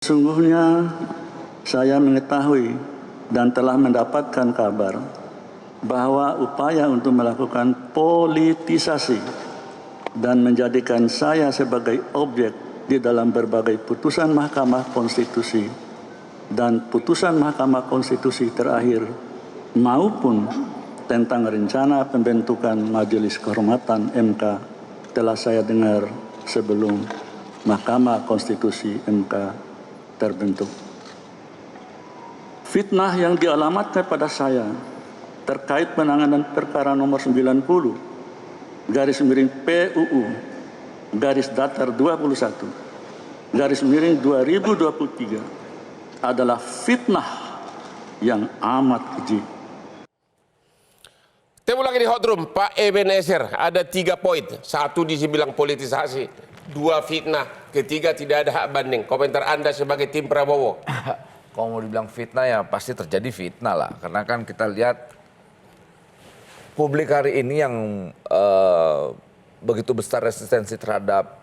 Sungguhnya saya mengetahui dan telah mendapatkan kabar bahwa upaya untuk melakukan politisasi dan menjadikan saya sebagai objek di dalam berbagai putusan Mahkamah Konstitusi dan putusan Mahkamah Konstitusi terakhir maupun tentang rencana pembentukan Majelis Kehormatan MK telah saya dengar sebelum Mahkamah Konstitusi MK terbentuk. Fitnah yang dialamatkan pada saya terkait penanganan perkara nomor 90 garis miring PUU garis datar 21 garis miring 2023 adalah fitnah yang amat keji. Temu lagi di Hot Room, Pak Ebenezer, ada 3 poin. 1 dibilang politisasi, 2 fitnah, ketiga tidak ada hak banding. Komentar Anda sebagai tim Prabowo. Kalau mau dibilang fitnah ya pasti terjadi fitnah lah. Karena kan kita lihat publik hari ini yang begitu besar resistensi terhadap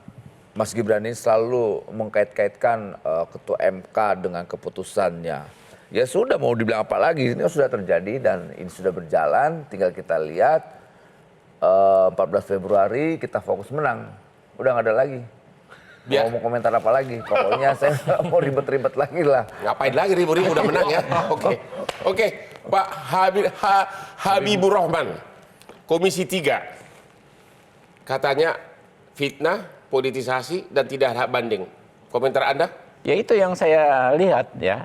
Mas Gibran ini selalu mengkait-kaitkan Ketua MK dengan keputusannya. Ya sudah, mau dibilang apa lagi, ini sudah terjadi dan ini sudah berjalan. Tinggal kita lihat 14 Februari kita fokus menang. Udah nggak ada lagi. Mau komentar apa lagi? Pokoknya saya nggak mau ribet-ribet lagi lah. Ngapain lagi ribu-ribu udah menang ya? Oke. Pak Habibur Rahman, Komisi 3. Katanya fitnah, politisasi, dan tidak ada hak banding. Komentar Anda? Ya itu yang saya lihat ya,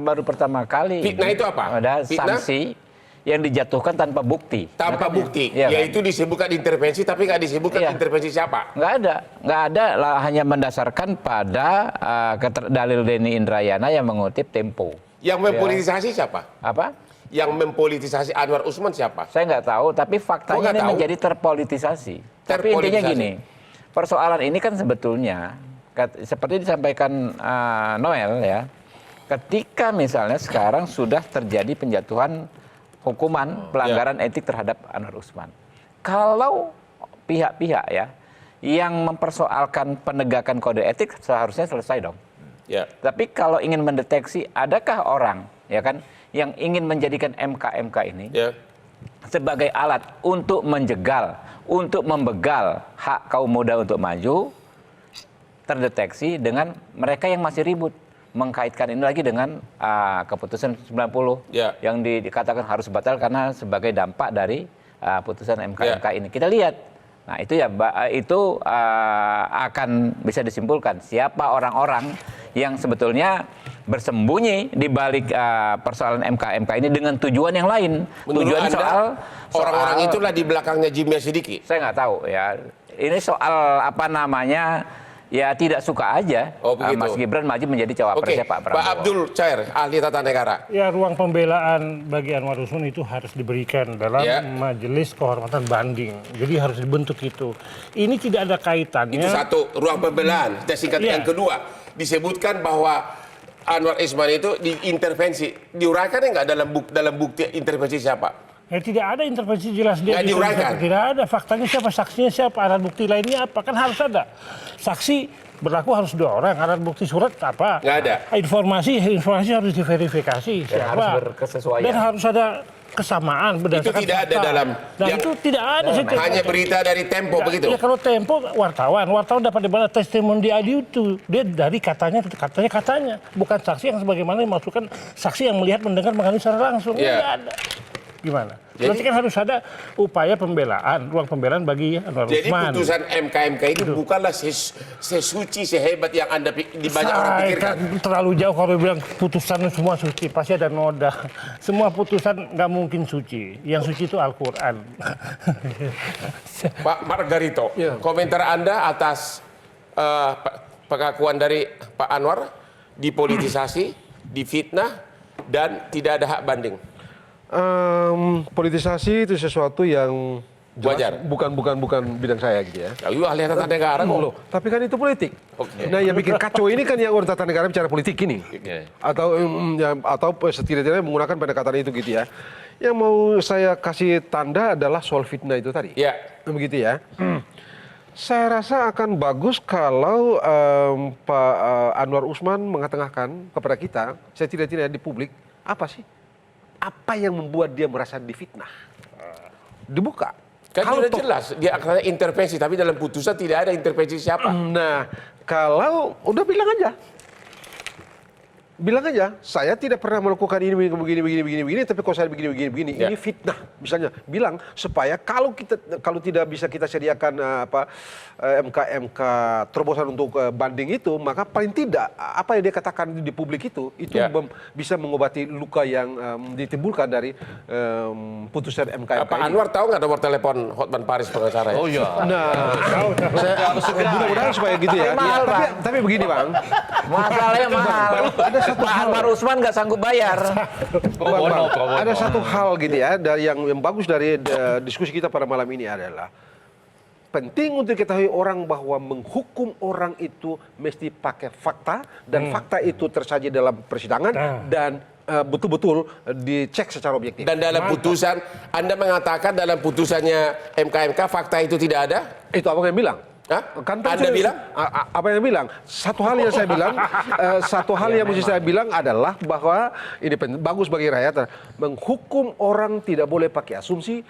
baru pertama kali fitnah itu apa? Ada fitnah? sanksi yang dijatuhkan tanpa bukti. Tanpa bukti, ya, yaitu disebutkan intervensi tapi nggak disebutkan intervensi siapa? Nggak ada lah, hanya mendasarkan pada dalil Denny Indrayana yang mengutip Tempo. Yang mempolitisasi siapa? Apa? Yang mempolitisasi Anwar Usman siapa? Saya nggak tahu, tapi faktanya ini menjadi terpolitisasi. Tapi intinya gini, persoalan ini kan sebetulnya seperti disampaikan Noel ya, ketika misalnya sekarang sudah terjadi penjatuhan hukuman pelanggaran etik terhadap Anwar Usman. Kalau pihak-pihak ya yang mempersoalkan penegakan kode etik seharusnya selesai dong. Ya. Tapi kalau ingin mendeteksi adakah orang ya kan yang ingin menjadikan MK ini sebagai alat untuk menjegal, untuk membegal hak kaum muda untuk maju, terdeteksi dengan mereka yang masih ribut mengkaitkan ini lagi dengan keputusan 90 yang dikatakan harus batal karena sebagai dampak dari putusan MK ini. Kita lihat, nah itu ya itu akan bisa disimpulkan siapa orang-orang yang sebetulnya bersembunyi di balik persoalan MK ini dengan tujuan yang lain. Menurut tujuan Anda, orang-orang itulah di belakangnya Jimmy Sidiki. Saya nggak tahu ya. Ini soal ya tidak suka aja Mas Gibran maju menjadi cawapresnya Pak Prabowo. Pak Abdul Cair, ahli tata negara. Ya, ruang pembelaan bagi Anwar Usman itu harus diberikan dalam Majelis Kehormatan Banding. Jadi harus dibentuk itu. Ini tidak ada kaitannya. Itu satu, ruang pembelaan. Kita singkat yang kedua, disebutkan bahwa Anwar Usman itu diintervensi. Diuraikan nggak dalam bukti intervensi siapa? Ya, tidak ada intervensi jelas dia. Tidak ada. Faktanya siapa, saksinya siapa, alat bukti lainnya apa, kan harus ada. Saksi berlaku harus 2 orang, alat bukti surat apa? Nggak ada. Informasi harus diverifikasi siapa. Harus berkesesuaian. Dan harus ada kesamaan berdasarkan itu tidak fakta. ada dalam itu tidak ada. Hanya berita dari Tempo begitu. Ya kalau Tempo wartawan dapat dibahas testimoni di audio itu dia dari katanya, bukan saksi yang sebagaimana dimasukkan saksi yang melihat, mendengar, mengalami secara langsung. Tidak ada. Gimana? Berarti kan harus ada upaya pembelaan, ruang pembelaan bagi Anwar Usman. Jadi putusan MK ini bukanlah sesuci, sehebat yang Anda banyak orang pikirkan. Terlalu jauh kalau bilang putusan semua suci, pasti ada noda. Semua putusan nggak mungkin suci. Yang suci itu Al-Quran. Pak Margarito, komentar Anda atas pengakuan dari Pak Anwar dipolitisasi, difitnah, dan tidak ada hak banding. Politisasi itu sesuatu yang wajar, bukan bidang saya gitu ya. Lalu ahli tata negara loh. Tapi kan itu politik. Nah, yang bikin kacau ini kan yang orang tata negara bicara politik ini, atau setidaknya menggunakan pendekatan itu gitu ya. Yang mau saya kasih tanda adalah soal fitnah itu tadi. Begitu ya. Saya rasa akan bagus kalau Pak Anwar Usman mengetengahkan kepada kita, saya tidak di publik, apa sih? Apa yang membuat dia merasa difitnah? Dibuka. Kan Kalau sudah jelas, dia akan intervensi, tapi dalam putusan tidak ada intervensi siapa. Nah, kalau udah bilang aja, saya tidak pernah melakukan ini begini, tapi kalau saya begini, Ya. ini fitnah. Misalnya, bilang supaya kalau tidak bisa kita sediakan MK terobosan untuk banding itu, maka paling tidak apa yang dia katakan di publik itu Ya. bisa mengobati luka yang ditimbulkan dari putusan MK. Pak Anwar tahu nggak nomor telepon Hotman Paris pengacara? Oh iya. Nah, saya mudah-mudahan supaya gitu ya. Mahal, Bang. Tapi begini, Bang. Masalahnya mahal. Ada satu Pak Anwar Usman nggak sanggup bayar. Bang, ada satu hal gitu ya, dari yang bagus dari diskusi kita pada malam ini adalah penting untuk diketahui orang bahwa menghukum orang itu mesti pakai fakta dan fakta itu tersaji dalam persidangan dan betul-betul dicek secara objektif. Dan dalam putusan, Anda mengatakan dalam putusannya MK fakta itu tidak ada? Itu apa yang bilang? Hah? Kan Anda bilang? Apa yang bilang? Satu hal yang saya bilang, satu hal yang mesti saya bilang adalah bahwa ini bagus bagi rakyat. Menghukum orang tidak boleh pakai asumsi,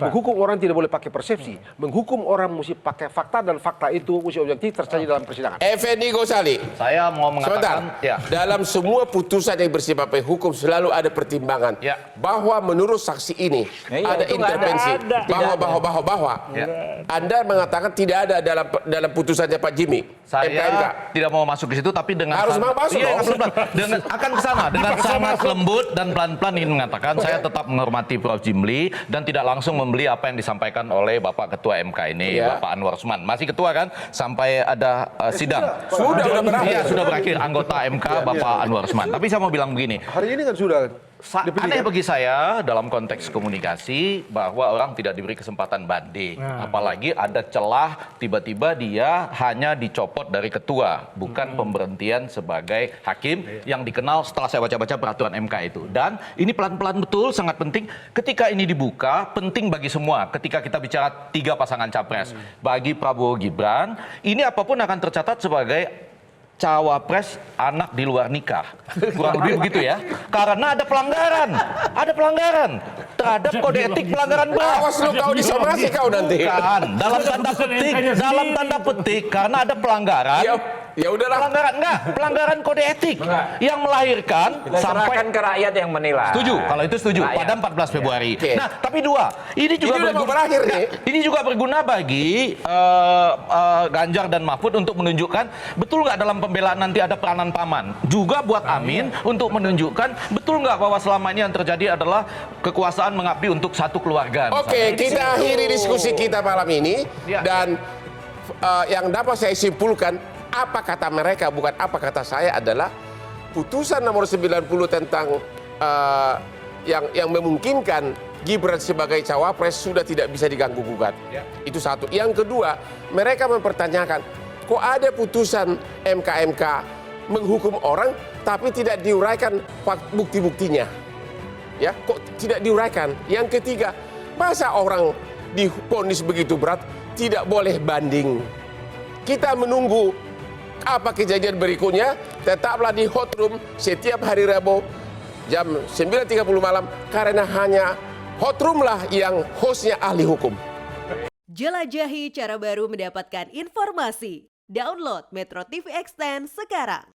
menghukum orang tidak boleh pakai persepsi. Menghukum orang mesti pakai fakta dan fakta itu mesti objektif tersaji dalam persidangan. Effendi Ghazali. Saya mau mengatakan, Sebentar, dalam semua putusan yang bersifat hukum selalu ada pertimbangan bahwa menurut saksi ini ada itu nggak intervensi, ada. bahwa. Anda mengatakan tidak ada dalam putusannya Pak Jimmy. saya MK. tidak mau masuk ke situ, tapi dengan Harus masuk Iya, dong. pelan-pelan. Dengan akan ke sana dengan sangat lembut dan pelan-pelan ingin mengatakan saya tetap menghormati Prof. Jimli dan tidak langsung membeli apa yang disampaikan oleh Bapak Ketua MK ini, Ya. Bapak Anwar Usman. Masih ketua kan sampai ada sidang. Sudah berakhir. Iya, sudah berakhir anggota MK Bapak Anwar Usman. Tapi saya mau bilang begini, Hari ini kan sudah aneh bagi saya dalam konteks komunikasi bahwa orang tidak diberi kesempatan banding. Apalagi ada celah tiba-tiba dia hanya dicopot dari ketua, bukan pemberhentian sebagai hakim yang dikenal setelah saya baca-baca peraturan MK itu. Dan ini pelan-pelan betul sangat penting ketika ini dibuka, penting bagi semua ketika kita bicara 3 pasangan capres. Bagi Prabowo Gibran, ini apapun akan tercatat sebagai cawapres anak di luar nikah, kurang lebih begitu ya, karena ada pelanggaran terhadap kode etik pelanggaran berat. Awas lu kau disomasi kau nanti. Bukan, dalam tanda petik karena ada pelanggaran. Ya udahlah. Pelanggaran kode etik yang melahirkan Kita sampai serahkan ke rakyat yang menilai. setuju, kalau itu setuju Rakyat. pada 14 Februari. Oke. Nah, tapi dua, ini juga Ini udah mau berakhir nih. Ini juga berguna bagi Ganjar dan Mahfud untuk menunjukkan betul nggak dalam pembelaan nanti ada peranan paman. Juga buat Amin untuk menunjukkan betul nggak bahwa selama ini yang terjadi adalah kekuasaan mengabdi untuk satu keluarga. Oke, kita akhiri diskusi kita malam ini Ya. dan yang dapat saya simpulkan apa kata mereka bukan apa kata saya adalah putusan nomor 90 tentang yang memungkinkan Gibran sebagai cawapres sudah tidak bisa diganggu gugat. Itu satu. Yang kedua, mereka mempertanyakan kok ada putusan MK menghukum orang tapi tidak diuraikan bukti-buktinya. Ya, kok tidak diuraikan? Yang ketiga, masa orang divonis begitu berat tidak boleh banding? Kita menunggu apa kejadian berikutnya. Tetaplah di Hot Room setiap hari Rabu jam 9.30 malam karena hanya Hot Room lah yang hostnya ahli hukum. Jelajahi cara baru mendapatkan informasi. Download Metro TV Extend sekarang.